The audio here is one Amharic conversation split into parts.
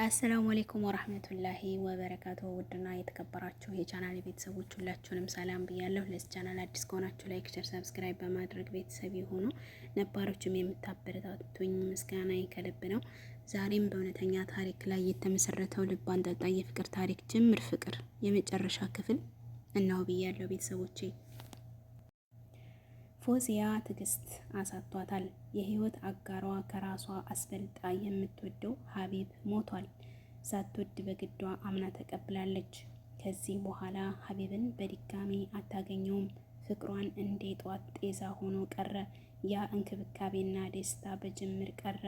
አሰላሙ አለይኩም ወራህመቱላሂ ወበረካቱ። ውድና የተከበራችሁ የቻናል ቤተሰቦች ሁላችሁንም ሰላም ብያለሁ። ለዚህ ቻናል አዲስ ከሆናችሁ ላይክ፣ ሼር፣ ሰብስክራይብ በማድረግ ቤተሰብ የሆኑ ነባሮችም የምታበረታቱኝ ምስጋና ከልብ ነው። ዛሬም በእውነተኛ ታሪክ ላይ የተመሰረተው ልብ አንጠልጣይ የፍቅር ታሪክ ጅምር ፍቅር የመጨረሻ ክፍል እናው ብያለሁ ቤተሰቦቼ። ፎዚያ ትዕግስት አሳጥቷታል። የህይወት አጋሯ ከራሷ አስበልጣ የምትወደው ሀቢብ ሞቷል። ሳትወድ በግዷ አምና ተቀብላለች። ከዚህ በኋላ ሀቢብን በድጋሚ አታገኘውም። ፍቅሯን እንደ ጧት ጤዛ ሆኖ ቀረ። ያ እንክብካቤና ደስታ በጅምር ቀረ።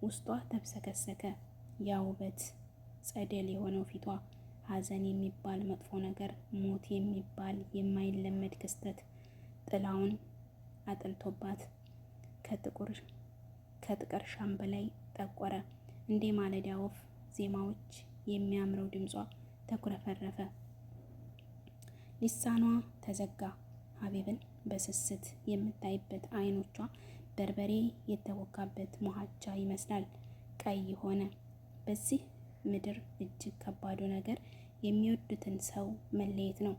ውስጧ ተብሰከሰከ። ያ ውበት ጸደል የሆነው ፊቷ ሀዘን የሚባል መጥፎ ነገር፣ ሞት የሚባል የማይለመድ ክስተት ጥላውን አጥልቶባት ከጥቀርሻም በላይ ጠቆረ። እንደ ማለዳ ወፍ ዜማዎች የሚያምረው ድምጿ ተኩረፈረፈ። ሊሳኗ ተዘጋ። ሀቢብን በስስት የምታይበት አይኖቿ በርበሬ የተቦካበት ሞሃቻ ይመስላል። ቀይ ሆነ። በዚህ ምድር እጅግ ከባዱ ነገር የሚወዱትን ሰው መለየት ነው።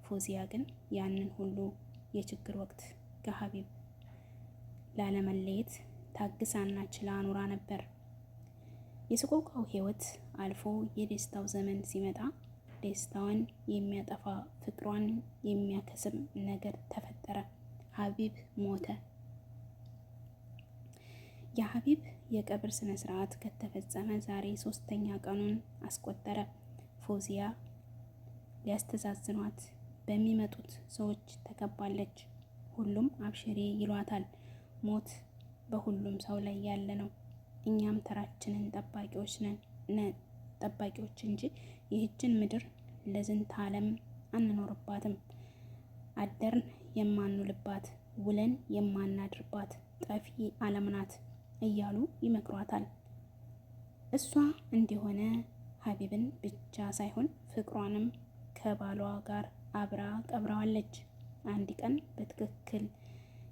ፎዚያ ግን ያንን ሁሉ የችግር ወቅት ከሀቢብ ላለመለየት ታግሳና ችላ ኑራ ነበር። የሰቆቃው ህይወት አልፎ የደስታው ዘመን ሲመጣ ደስታዋን የሚያጠፋ ፍቅሯን የሚያከስም ነገር ተፈጠረ። ሀቢብ ሞተ። የሀቢብ የቀብር ስነ ስርዓት ከተፈጸመ ዛሬ 3ኛ ቀኑን አስቆጠረ። ፎዚያ ሊያስተዛዝኗት በሚመጡት ሰዎች ተከባለች። ሁሉም አብሽሬ ይሏታል። ሞት በሁሉም ሰው ላይ ያለ ነው። እኛም ተራችንን ጠባቂዎች እንጂ ይህችን ምድር ለዝንተ ዓለም አንኖርባትም። አደርን የማንውልባት፣ ውለን የማናድርባት ጠፊ ዓለም ናት እያሉ ይመክሯታል። እሷ እንዲሆነ ሀቢብን ብቻ ሳይሆን ፍቅሯንም ከባሏ ጋር አብራ ቀብረዋለች። አንድ ቀን በትክክል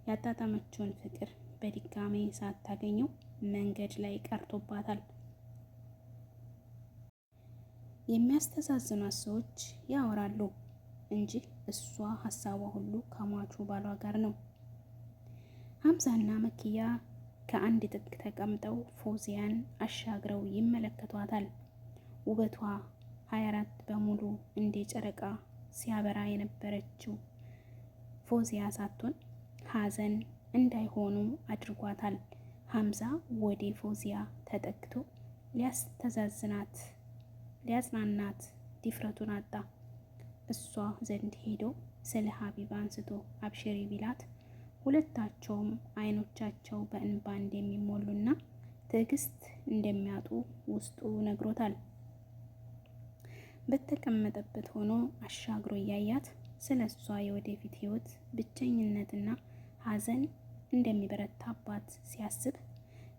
ያጣጣመችውን ፍቅር በድጋሜ ሳታገኘው መንገድ ላይ ቀርቶባታል። የሚያስተዛዝኗት ሰዎች ያወራሉ እንጂ እሷ ሀሳቧ ሁሉ ከሟቹ ባሏ ጋር ነው። ሀምዛና መኪያ ከአንድ ጥግ ተቀምጠው ፎዚያን አሻግረው ይመለከቷታል። ውበቷ 24 በሙሉ እንደ ጨረቃ ሲያበራ የነበረችው ፎዚያ ሳትሆን ሀዘን እንዳይሆኑ አድርጓታል። ሀምዛ ወደ ፎዚያ ተጠግቶ ሊያጽናናት ድፍረቱን አጣ። እሷ ዘንድ ሄዶ ስለ ሀቢብ አንስቶ አብሽሪ ቢላት ሁለታቸውም አይኖቻቸው በእንባ እንደሚሞሉና ትዕግስት እንደሚያጡ ውስጡ ነግሮታል። በተቀመጠበት ሆኖ አሻግሮ እያያት ስለ እሷ የወደፊት ህይወት ብቸኝነትና ሀዘን እንደሚበረታባት ሲያስብ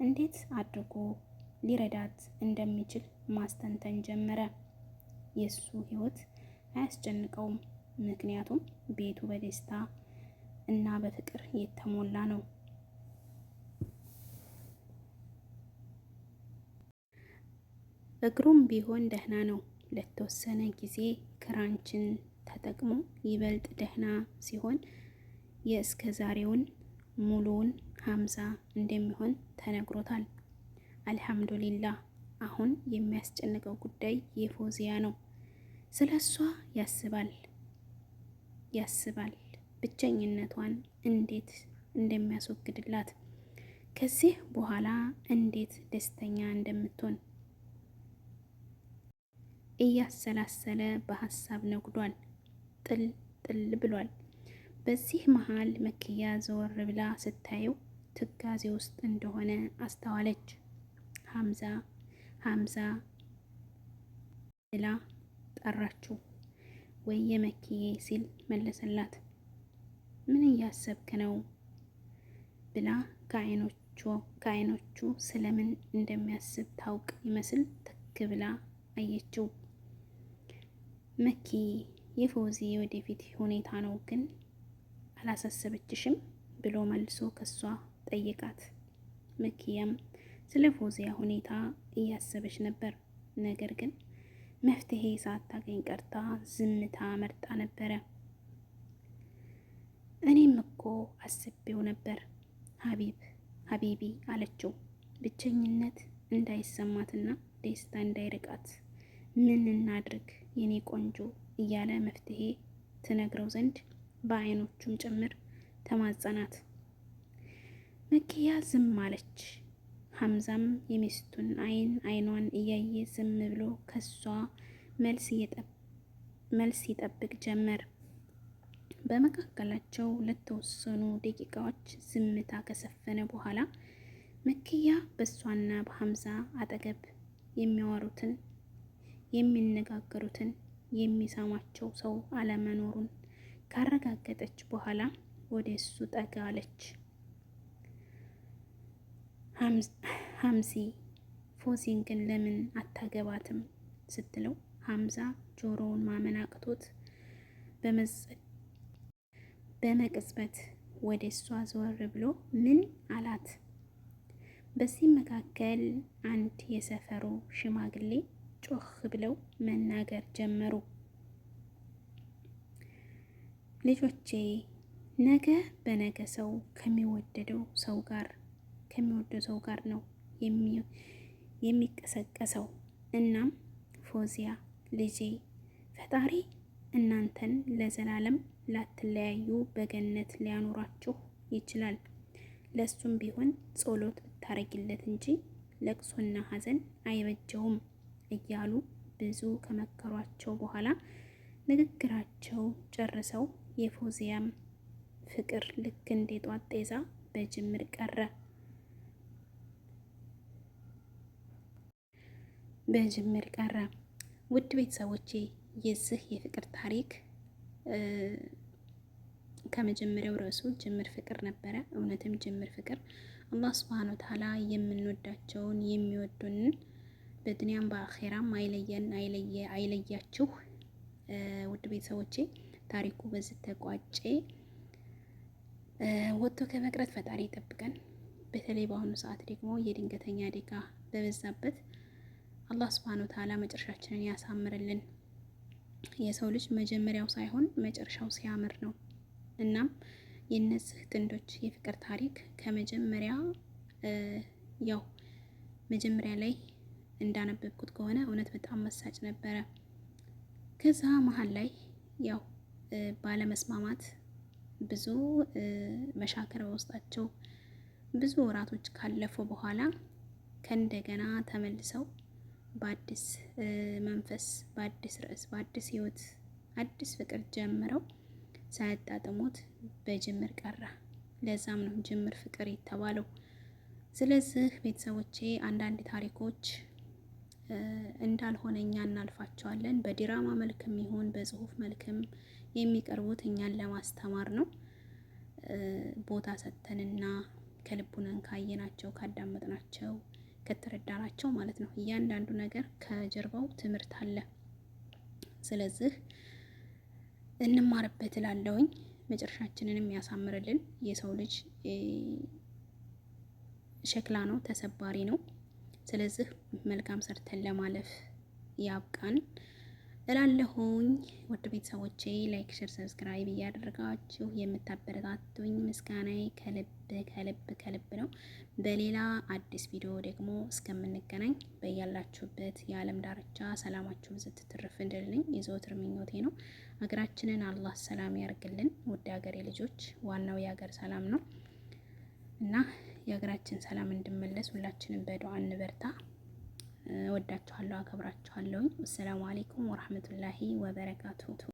እንዴት አድርጎ ሊረዳት እንደሚችል ማስተንተን ጀመረ። የእሱ ህይወት አያስጨንቀውም፣ ምክንያቱም ቤቱ በደስታ እና በፍቅር የተሞላ ነው። እግሩም ቢሆን ደህና ነው። ለተወሰነ ጊዜ ክራንችን ተጠቅሞ ይበልጥ ደህና ሲሆን የእስከ ዛሬውን ሙሉውን ሀምዛ እንደሚሆን ተነግሮታል። አልሐምዱሊላህ። አሁን የሚያስጨንቀው ጉዳይ የፎዚያ ነው። ስለ እሷ ያስባል ብቸኝነቷን እንዴት እንደሚያስወግድላት፣ ከዚህ በኋላ እንዴት ደስተኛ እንደምትሆን እያሰላሰለ በሀሳብ ነጉዷል። ጥል ብሏል። በዚህ መሃል መኪያ ዘወር ብላ ስታየው ትካዜ ውስጥ እንደሆነ አስተዋለች። ሀምዛ ብላ ጠራችው። ወየ መኪዬ ሲል መለሰላት። ምን እያሰብክ ነው ብላ ከአይኖቹ ስለምን እንደሚያስብ ታውቅ ይመስል ትክ ብላ አየችው። መኪ የፎዚ ወደፊት ሁኔታ ነው ግን አላሳሰበችሽም ብሎ መልሶ ከሷ ጠየቃት። መኪያም ስለ ፎዚያ ሁኔታ እያሰበች ነበር። ነገር ግን መፍትሄ ሳታገኝ ቀርታ ዝምታ መርጣ ነበረ። እኔም እኮ አስቤው ነበር ሀቢቢ አለችው። ብቸኝነት እንዳይሰማትና ደስታ እንዳይርቃት ምን እናድርግ የኔ ቆንጆ እያለ መፍትሄ ትነግረው ዘንድ በአይኖቹም ጭምር ተማጸናት። መኪያ ዝም አለች። ሐምዛም የሚስቱን አይኗን እያየ ዝም ብሎ ከሷ መልስ ይጠብቅ ጀመር። በመካከላቸው ለተወሰኑ ደቂቃዎች ዝምታ ከሰፈነ በኋላ መኪያ በሷና በሐምዛ አጠገብ የሚያወሩትን የሚነጋገሩትን የሚሰማቸው ሰው አለመኖሩን ካረጋገጠች በኋላ ወደ እሱ ጠጋ አለች። ሐምዚ ፎዚን ግን ለምን አታገባትም ስትለው ሐምዛ ጆሮውን ማመን አቅቶት በመቅጽበት ወደ እሷ ዘወር ብሎ ምን አላት። በዚህ መካከል አንድ የሰፈሩ ሽማግሌ ጮህ ብለው መናገር ጀመሩ። ልጆቼ ነገ በነገ ሰው ከሚወደው ሰው ጋር ነው የሚቀሰቀሰው። እናም ፎዚያ ልጄ ፈጣሪ እናንተን ለዘላለም ላትለያዩ በገነት ሊያኖራችሁ ይችላል። ለሱም ቢሆን ጸሎት ብታረጊለት እንጂ ለቅሶና ሐዘን አይበጀውም እያሉ ብዙ ከመከሯቸው በኋላ ንግግራቸው ጨርሰው የፎዚያም ፍቅር ልክ እንደ ጧት ጤዛ በጅምር ቀረ። ውድ ቤተሰቦቼ የዚህ የፍቅር ታሪክ ከመጀመሪያው ርዕሱ ጅምር ፍቅር ነበረ። እውነትም ጅምር ፍቅር አላህ ሱብሃነሁ ወተዓላ የምንወዳቸውን የሚወዱንን በዱንያም በአኼራም አይለያችሁ። ውድ ቤተሰቦቼ ታሪኩ በዚህ ተቋጨ። ወጥቶ ከመቅረት ፈጣሪ ይጠብቀን። በተለይ በአሁኑ ሰዓት ደግሞ የድንገተኛ አደጋ በበዛበት አላህ ሱብሃነሁ ወተዓላ መጨረሻችንን ያሳምርልን። የሰው ልጅ መጀመሪያው ሳይሆን መጨረሻው ሲያምር ነው። እናም የነዚህ ጥንዶች የፍቅር ታሪክ ከመጀመሪያ መጀመሪያ ላይ እንዳነበብኩት ከሆነ እውነት በጣም መሳጭ ነበረ። ከዛ መሀል ላይ ባለመስማማት ብዙ መሻከር በውስጣቸው ብዙ ወራቶች ካለፉ በኋላ ከእንደገና ተመልሰው በአዲስ መንፈስ፣ በአዲስ ርዕስ፣ በአዲስ ህይወት፣ አዲስ ፍቅር ጀምረው ሳያጣጥሙት በጅምር ቀረ። ለዛም ነው ጅምር ፍቅር የተባለው። ስለዚህ ቤተሰቦቼ አንዳንድ ታሪኮች እንዳልሆነ እኛ እናልፋቸዋለን። በዲራማ መልክም ይሁን በጽሁፍ መልክም የሚቀርቡት እኛን ለማስተማር ነው። ቦታ ሰጥተንና ከልቡነን ካየናቸው፣ ካዳመጥናቸው፣ ከተረዳናቸው ማለት ነው። እያንዳንዱ ነገር ከጀርባው ትምህርት አለ። ስለዚህ እንማርበት እላለሁኝ። መጨረሻችንንም ያሳምርልን። የሰው ልጅ ሸክላ ነው፣ ተሰባሪ ነው። ስለዚህ መልካም ሰርተን ለማለፍ ያብቃን እላለሁኝ። ውድ ቤተሰቦቼ ላይክ፣ ሼር፣ ሰብስክራይብ እያደረጋችሁ የምታበረታቱኝ ምስጋናዬ ከልብ ነው። በሌላ አዲስ ቪዲዮ ደግሞ እስከምንገናኝ በያላችሁበት የዓለም ዳርቻ ሰላማችሁ ብዝት ትርፍ እንድልኝ የዘወትር ምኞቴ ነው። ሀገራችንን አላህ ሰላም ያርግልን። ውድ ሀገሬ ልጆች ዋናው የሀገር ሰላም ነው እና የሀገራችን ሰላም እንድመለስ ሁላችንም በዱዓ እንበርታ። ወዳችኋለሁ፣ አከብራችኋለሁ። አሰላሙ አለይኩም ወራህመቱላሂ ወበረካቱሁ።